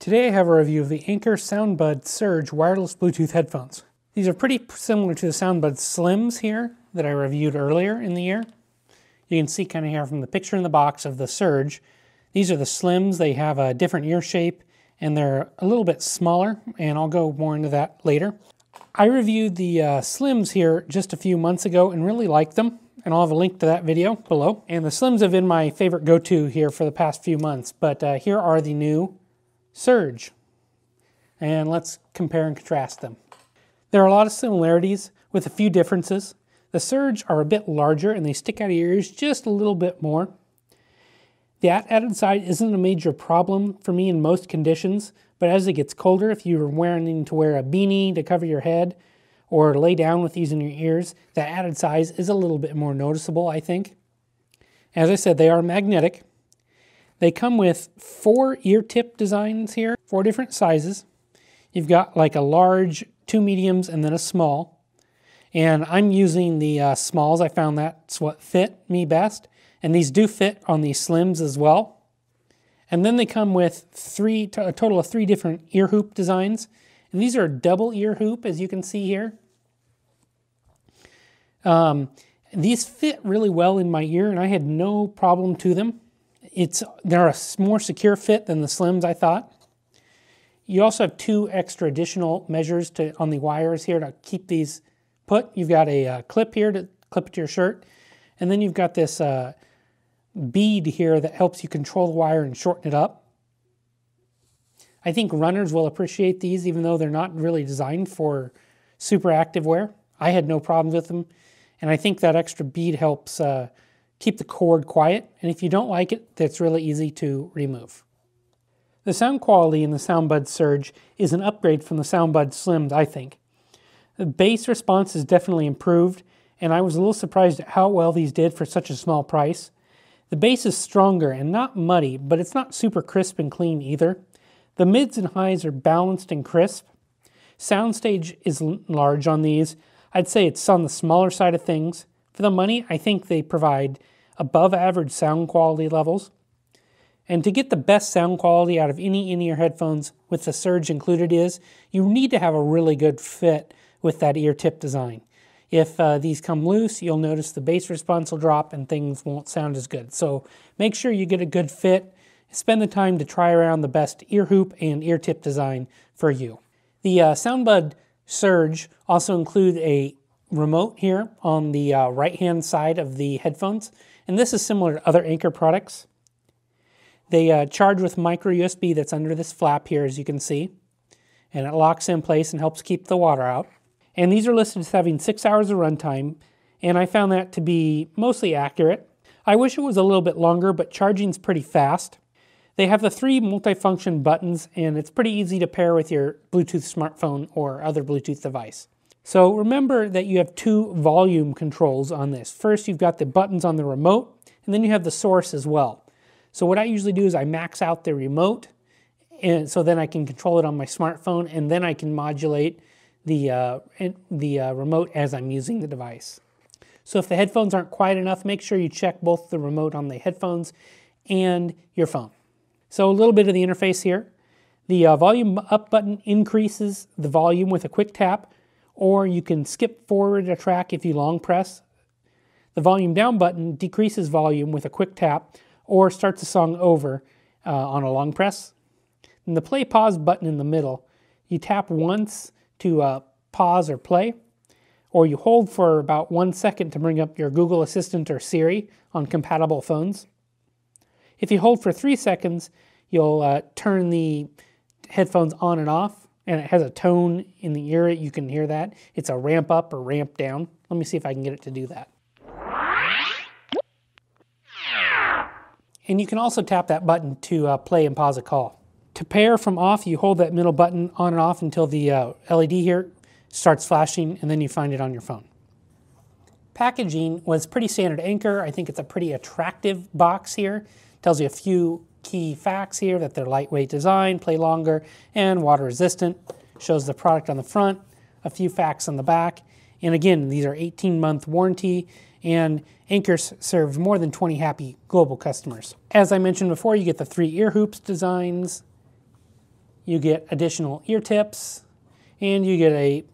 Today I have a review of the Anker SoundBuds Surge wireless Bluetooth headphones. These are pretty similar to the SoundBuds Slims here that I reviewed earlier in the year. You can see kind of here from the picture in the box of the Surge. These are the Slims. They have a different ear shape and they're a little bit smaller, and I'll go more into that later. I reviewed the Slims here just a few months ago and really liked them, and I'll have a link to that video below. And the Slims have been my favorite go-to here for the past few months, but here are the new Surge, and let's compare and contrast them. There are a lot of similarities with a few differences. The Surge are a bit larger and they stick out of your ears just a little bit more. The added side isn't a major problem for me in most conditions, but as it gets colder, if you're wearing to wear a beanie to cover your head or lay down with these in your ears, that added size is a little bit more noticeable, I think. As I said, they are magnetic. They come with 4 ear tip designs here, 4 different sizes. You've got like a large, 2 mediums, and then a small. And I'm using the smalls. I found that's what fit me best. And these do fit on the Slims as well. And then they come with a total of 3 different ear hoop designs. And these are double ear hoop, as you can see here. These fit really well in my ear, and I had no problem to them. They're a more secure fit than the Slims, I thought. You also have 2 extra additional measures on the wires here to keep these put. You've got a clip here to clip it to your shirt, and then you've got this bead here that helps you control the wire and shorten it up. I think runners will appreciate these, even though they're not really designed for super active wear. I had no problems with them, and I think that extra bead helps keep the cord quiet, and if you don't like it, that's really easy to remove. The sound quality in the SoundBuds Surge is an upgrade from the SoundBuds Slims, I think. The bass response is definitely improved, and I was a little surprised at how well these did for such a small price. The bass is stronger and not muddy, but it's not super crisp and clean either. The mids and highs are balanced and crisp. Soundstage is large on these. I'd say it's on the smaller side of things. For the money, I think they provide above average sound quality levels. And to get the best sound quality out of any in-ear headphones with the Surge included you need to have a really good fit with that ear tip design. If these come loose, you'll notice the bass response will drop and things won't sound as good. So make sure you get a good fit. Spend the time to try around the best ear hoop and ear tip design for you. The SoundBud Surge also include a remote here on the right-hand side of the headphones, and this is similar to other Anker products. They charge with micro USB that's under this flap here, as you can see, and it locks in place and helps keep the water out. And these are listed as having 6 hours of runtime, and I found that to be mostly accurate. I wish it was a little bit longer, but charging's pretty fast. They have the 3 multifunction buttons, and it's pretty easy to pair with your Bluetooth smartphone or other Bluetooth device. So remember that you have 2 volume controls on this. First, you've got the buttons on the remote, and then you have the source as well. So what I usually do is I max out the remote, and so then I can control it on my smartphone, and then I can modulate the remote as I'm using the device. So if the headphones aren't quiet enough, make sure you check both the remote on the headphones and your phone. So a little bit of the interface here. The volume up button increases the volume with a quick tap, or you can skip forward a track if you long press. The volume down button decreases volume with a quick tap, or starts a song over on a long press. And the play pause button in the middle, you tap once to pause or play, or you hold for about 1 second to bring up your Google Assistant or Siri on compatible phones. If you hold for 3 seconds, you'll turn the headphones on and off, and it has a tone in the ear. You can hear that. It's a ramp up or ramp down. Let me see if I can get it to do that. And you can also tap that button to play and pause a call. To pair from off, you hold that middle button on and off until the LED here starts flashing, and then you find it on your phone. Packaging was pretty standard Anker. I think it's a pretty attractive box here. Tells you a few key facts here, that they're lightweight design, play longer, and water resistant. Shows the product on the front, a few facts on the back. And again, these are 18-month warranty, and Anker serves more than 20 happy global customers. As I mentioned before, you get the 3 ear hoops designs. You get additional ear tips, and you get a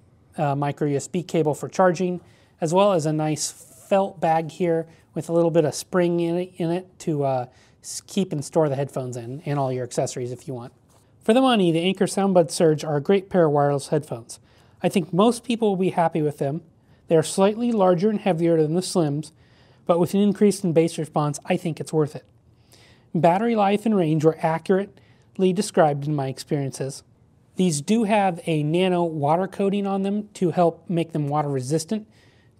micro USB cable for charging, as well as a nice felt bag here with a little bit of spring in it to keep and store the headphones in, and all your accessories if you want. For the money, the Anker SoundBuds Surge are a great pair of wireless headphones. I think most people will be happy with them. They are slightly larger and heavier than the Slims, but with an increase in bass response, I think it's worth it. Battery life and range were accurately described in my experiences. These do have a nano water coating on them to help make them water resistant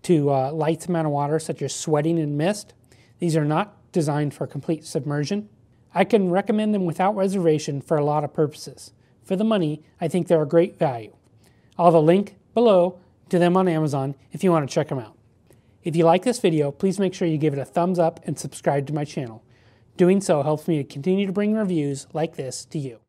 to light amount of water such as sweating and mist. These are not designed for complete submersion. I can recommend them without reservation for a lot of purposes. For the money, I think they're a great value. I'll have a link below to them on Amazon if you want to check them out. If you like this video, please make sure you give it a thumbs up and subscribe to my channel. Doing so helps me to continue to bring reviews like this to you.